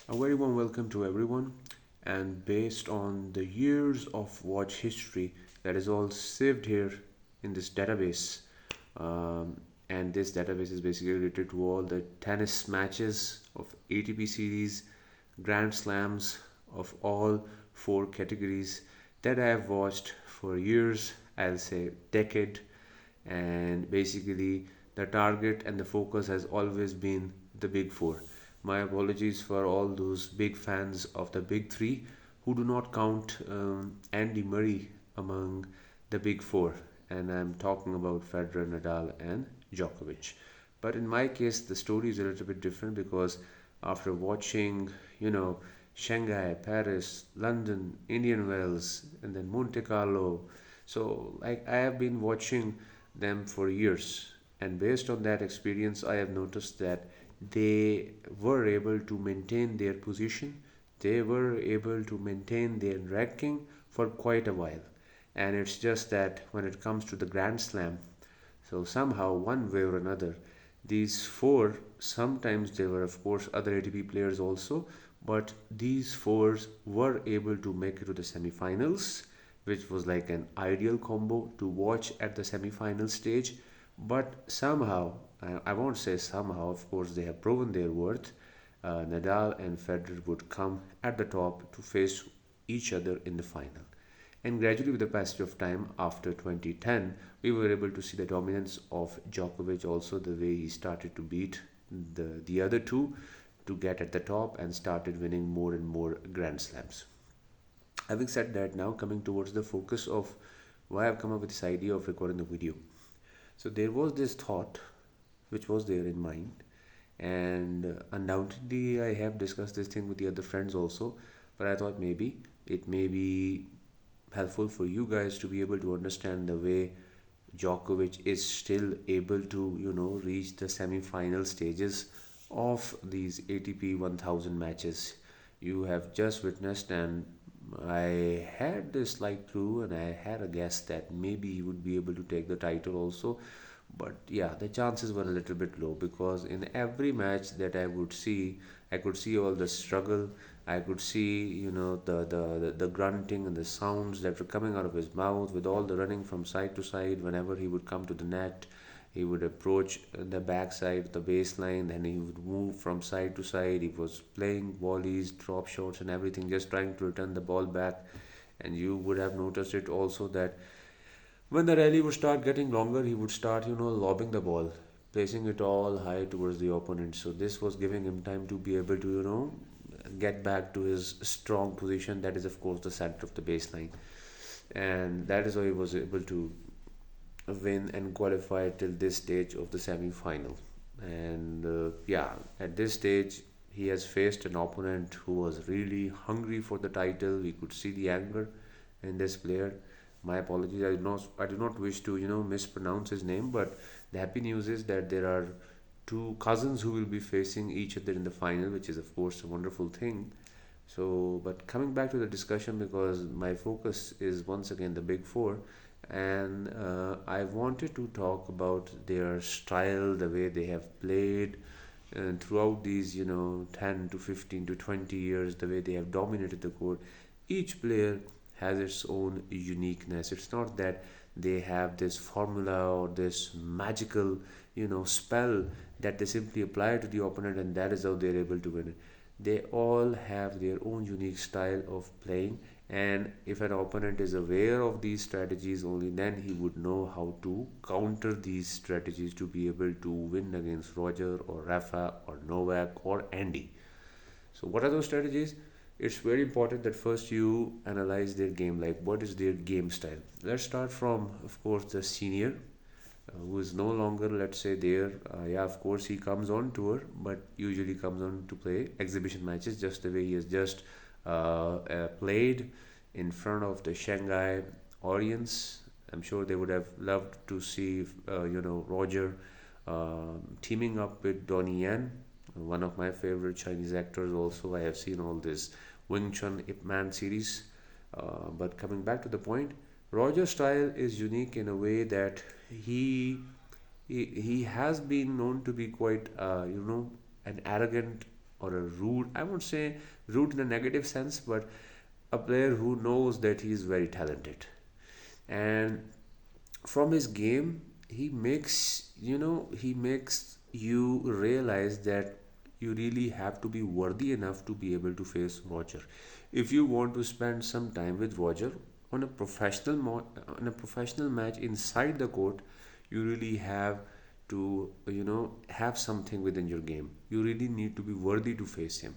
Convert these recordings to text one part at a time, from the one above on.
A very warm welcome to everyone. And based on the years of watch history that is all saved here in this database, and this database is basically related to all the tennis matches of ATP series, Grand Slams of all four categories that I have watched for years, I'll say decade, and basically the target and the focus has always been the big four. My apologies for all those big fans of the big three who do not count Andy Murray among the big four, and I'm talking about Federer, Nadal, and Djokovic. But in my case, the story is a little bit different because after watching, you know, Shanghai, Paris, London, Indian Wells, and then Monte Carlo, so like I have been watching them for years, and based on that experience, I have noticed that they were able to maintain their position, they were able to maintain their ranking for quite a while. And it's just that when it comes to the Grand Slam, so somehow, one way or another, these four, sometimes there were, of course, other ATP players also, but these fours were able to make it to the semi-finals, which was like an ideal combo to watch at the semi-final stage. But somehow, I won't say somehow, of course, they have proven their worth. Nadal and Federer would come at the top to face each other in the final. And gradually, with the passage of time after 2010, we were able to see the dominance of Djokovic, also the way he started to beat the other two to get at the top and started winning more and more Grand Slams. Having said that, now coming towards the focus of why I've come up with this idea of recording the video. So there was this thought which was there in mind, and undoubtedly I have discussed this thing with the other friends also, but I thought maybe it may be helpful for you guys to be able to understand the way Djokovic is still able to, reach the semi-final stages of these ATP 1000 matches. You have just witnessed, and I had this slight clue, and I had a guess that maybe he would be able to take the title also. But yeah, the chances were a little bit low because in every match that I would see, I could see all the struggle. I could see, the grunting and the sounds that were coming out of his mouth with all the running from side to side whenever he would come to the net. He would approach the backside, the baseline, then he would move from side to side. He was playing volleys, drop shots, and everything, just trying to return the ball back. And you would have noticed it also that when the rally would start getting longer, he would start, lobbing the ball, placing it all high towards the opponent. So this was giving him time to be able to, get back to his strong position. That is, of course, the center of the baseline, and that is how he was able to win and qualify till this stage of the semi-final. And yeah, at this stage, he has faced an opponent who was really hungry for the title. We could see the anger in this player. My apologies. I do not wish to mispronounce his name, but the happy news is that there are two cousins who will be facing each other in the final, which is of course a wonderful thing. So, but coming back to the discussion, because my focus is once again the big four, and I wanted to talk about their style, the way they have played, and throughout these 10 to 15 to 20 years, the way they have dominated the court. Each player has its own uniqueness. It's not that they have this formula or this magical spell that they simply apply to the opponent and that is how they're able to win it. They all have their own unique style of playing, and if an opponent is aware of these strategies, only then he would know how to counter these strategies to be able to win against Roger or Rafa or Novak or Andy. So, what are those strategies? It's very important that first you analyze their game, like what is their game style. Let's start from, of course, the senior, who is no longer, let's say, there. Yeah, of course, he comes on tour, but usually comes on to play exhibition matches, just the way he has just played in front of the Shanghai audience. I'm sure they would have loved to see, Roger teaming up with Donnie Yen, one of my favorite Chinese actors. Also, I have seen all this Wing Chun Ip Man series. But coming back to the point, Roger's style is unique in a way that he has been known to be quite, an arrogant or a rude, I won't say rude in a negative sense, but a player who knows that he is very talented. And from his game, he makes you realize that you really have to be worthy enough to be able to face Roger. If you want to spend some time with Roger on a on a professional match inside the court, you really have to have something within your game. You really need to be worthy to face him.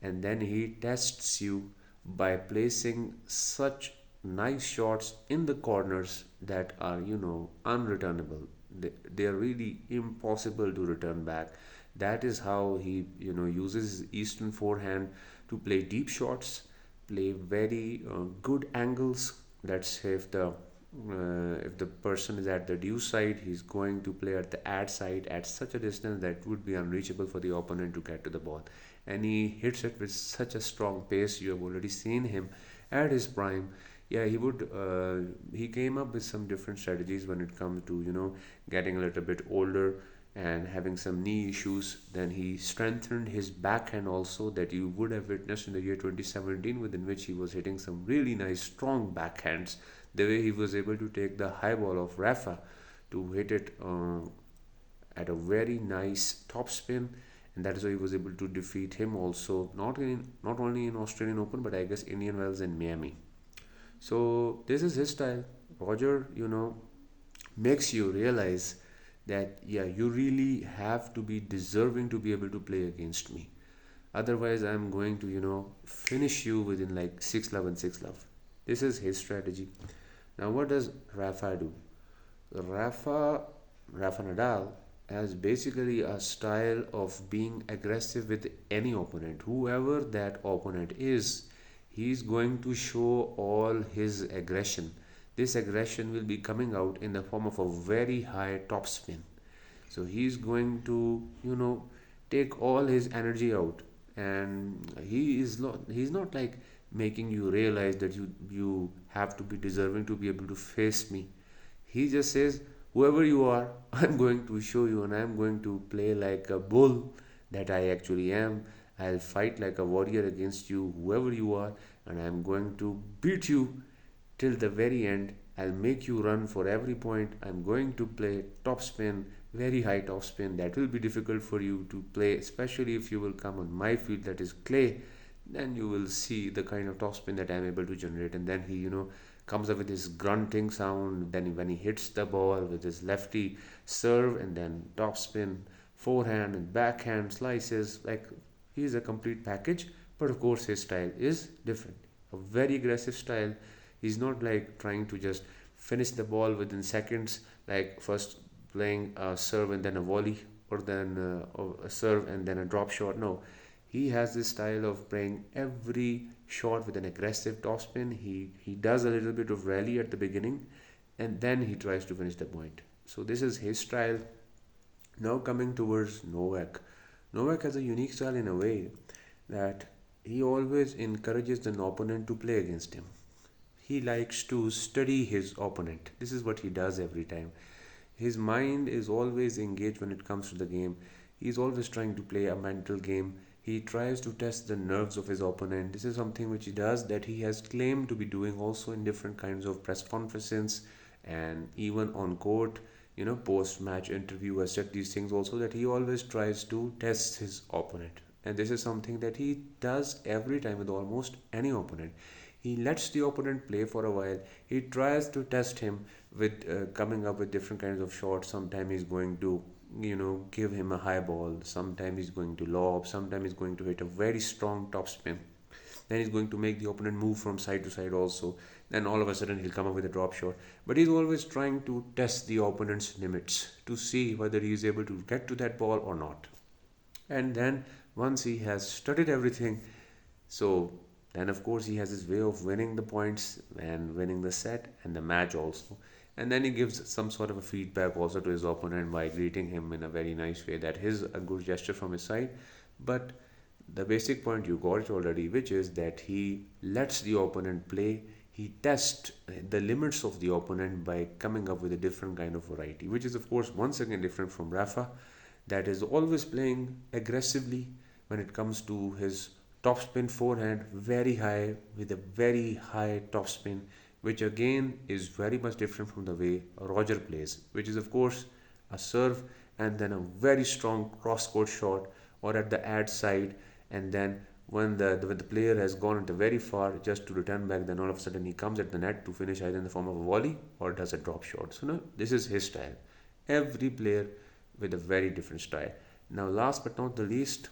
And then he tests you by placing such nice shots in the corners that are unreturnable. They are really impossible to return back. That is how he uses his eastern forehand to play deep shots, play very good angles. Let's say if the person is at the due side, he's going to play at the ad side at such a distance that would be unreachable for the opponent to get to the ball. And he hits it with such a strong pace. You have already seen him at his prime. Yeah, he came up with some different strategies when it comes to getting a little bit older and having some knee issues. Then he strengthened his backhand also, that you would have witnessed in the year 2017, within which he was hitting some really nice strong backhands. The way he was able to take the high ball of Rafa to hit it at a very nice topspin, and that is why he was able to defeat him also, not only in Australian Open, but I guess Indian Wells and Miami. So this is his style. Roger, makes you realize that yeah, you really have to be deserving to be able to play against me. Otherwise, I'm going to finish you within like 6 love and 6 love. This is his strategy. Now, what does Rafa do? Rafa Rafa Nadal has basically a style of being aggressive with any opponent, whoever that opponent is. He's going to show all his aggression. This aggression will be coming out in the form of a very high topspin. So he's going to take all his energy out, and he's not like making you realize that you have to be deserving to be able to face me. He just says, whoever you are, I'm going to show you, and I'm going to play like a bull that I actually am. I'll fight like a warrior against you, whoever you are, and I'm going to beat you till the very end. I'll make you run for every point. I'm going to play top spin, very high top spin. That will be difficult for you to play, especially if you will come on my field, that is clay. Then you will see the kind of top spin that I'm able to generate. And then he, comes up with his grunting sound. Then when he hits the ball with his lefty serve, and then top spin, forehand and backhand slices, like he's a complete package. But of course, his style is different. A very aggressive style. He's not like trying to just finish the ball within seconds, like first playing a serve and then a volley, or then a serve and then a drop shot. No, he has this style of playing every shot with an aggressive topspin. He does a little bit of rally at the beginning, and then he tries to finish the point. So this is his style. Now coming towards Novak. Novak has a unique style in a way that he always encourages the opponent to play against him. He likes to study his opponent. This is what he does every time. His mind is always engaged when it comes to the game. He's always trying to play a mental game. He tries to test the nerves of his opponent. This is something which he does, that he has claimed to be doing also in different kinds of press conferences and even on court, post match interview, has said these things also, that he always tries to test his opponent. And this is something that he does every time with almost any opponent. He lets the opponent play for a while. He tries to test him with coming up with different kinds of shots. Sometimes he's going to give him a high ball. Sometimes he's going to lob. Sometimes he's going to hit a very strong top spin. Then he's going to make the opponent move from side to side also. Then all of a sudden he'll come up with a drop shot. But he's always trying to test the opponent's limits to see whether he is able to get to that ball or not. And then once he has studied everything, so then of course he has his way of winning the points and winning the set and the match also. And then he gives some sort of a feedback also to his opponent by greeting him in a very nice way. That is a good gesture from his side. But the basic point you got it already, which is that he lets the opponent play. He tests the limits of the opponent by coming up with a different kind of variety, which is of course once again different from Rafa, that is always playing aggressively when it comes to his topspin forehand, very high with a very high topspin, which again is very much different from the way Roger plays, which is of course a serve and then a very strong cross court shot or at the ad side, and then when the player has gone into very far just to return back, then all of a sudden he comes at the net to finish either in the form of a volley or does a drop shot. So no, this is his style. Every player with a very different style. Now, last but not the least,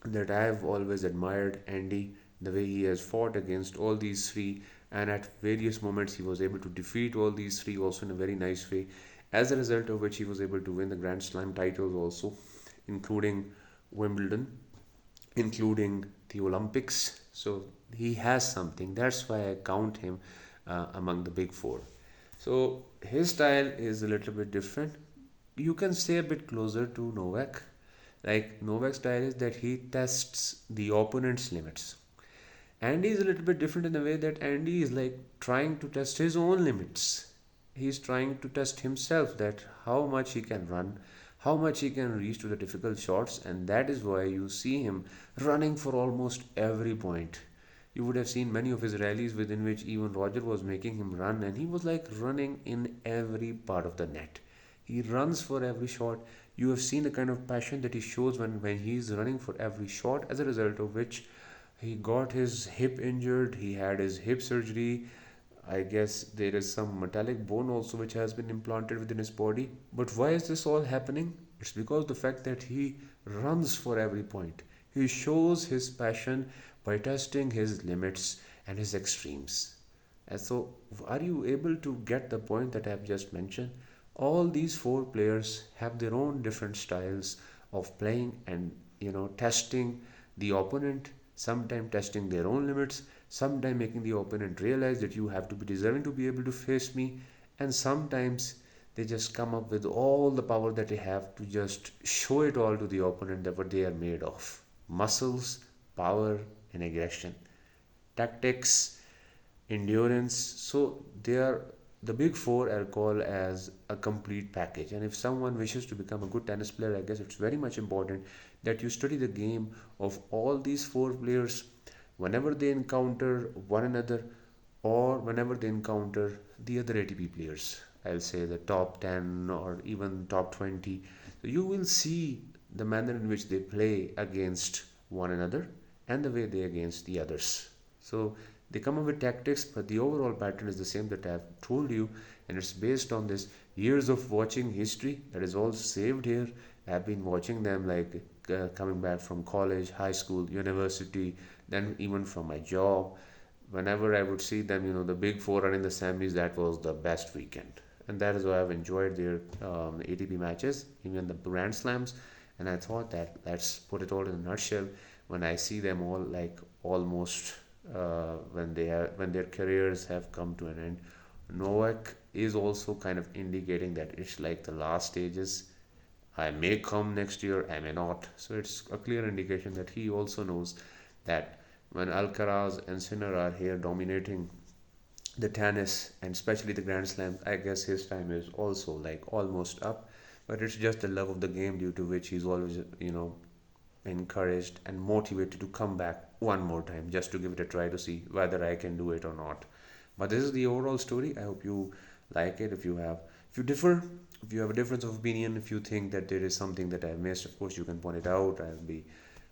that I have always admired Andy, the way he has fought against all these three, and at various moments he was able to defeat all these three also in a very nice way. As a result of which he was able to win the Grand Slam titles also, including Wimbledon, including the Olympics. So he has something. That's why I count him among the big four. So his style is a little bit different. You can say a bit closer to Novak. Like Novak's style is that he tests the opponent's limits. Andy is a little bit different in the way that Andy is like trying to test his own limits. He's trying to test himself that how much he can run, how much he can reach to the difficult shots, and that is why you see him running for almost every point. You would have seen many of his rallies within which even Roger was making him run, and he was like running in every part of the net. He runs for every shot. You have seen the kind of passion that he shows when he is running for every shot, as a result of which he got his hip injured, he had his hip surgery. I guess there is some metallic bone also which has been implanted within his body. But why is this all happening? It's because the fact that he runs for every point. He shows his passion by testing his limits and his extremes. And so, are you able to get the point that I have just mentioned? All these four players have their own different styles of playing and testing the opponent, sometimes testing their own limits, sometimes making the opponent realize that you have to be deserving to be able to face me, and sometimes they just come up with all the power that they have to just show it all to the opponent that what they are made of: muscles, power, and aggression, tactics, endurance. So they are the big four are called as a complete package. And if someone wishes to become a good tennis player, I guess it's very much important that you study the game of all these four players whenever they encounter one another or whenever they encounter the other ATP players. I'll say the top 10 or even top 20. So you will see the manner in which they play against one another and the way they against the others. So they come up with tactics, but the overall pattern is the same that I've told you, and it's based on this years of watching history that is all saved here. I've been watching them like coming back from college, high school, university, then even from my job. Whenever I would see them, the big four are in the semis, that was the best weekend. And that is why I've enjoyed their ATP matches, even the Grand Slams. And I thought that let's put it all in a nutshell. When I see them all like almost when their careers have come to an end, Novak is also kind of indicating that it's like the last stages. I may come next year, I may not. So it's a clear indication that he also knows that when Alcaraz and Sinner are here dominating the tennis and especially the Grand Slams, I guess his time is also like almost up. But it's just the love of the game due to which he's always, encouraged and motivated to come back one more time just to give it a try to see whether I can do it or not. But this is the overall story. I hope you like it. If you differ, if you have a difference of opinion, if you think that there is something that I've missed, of course you can point it out. I'll be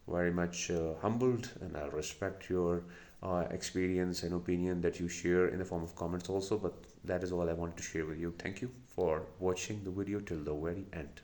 very much humbled, and I'll respect your experience and opinion that you share in the form of comments also. But that is all I wanted to share with you. Thank you for watching the video till the very end.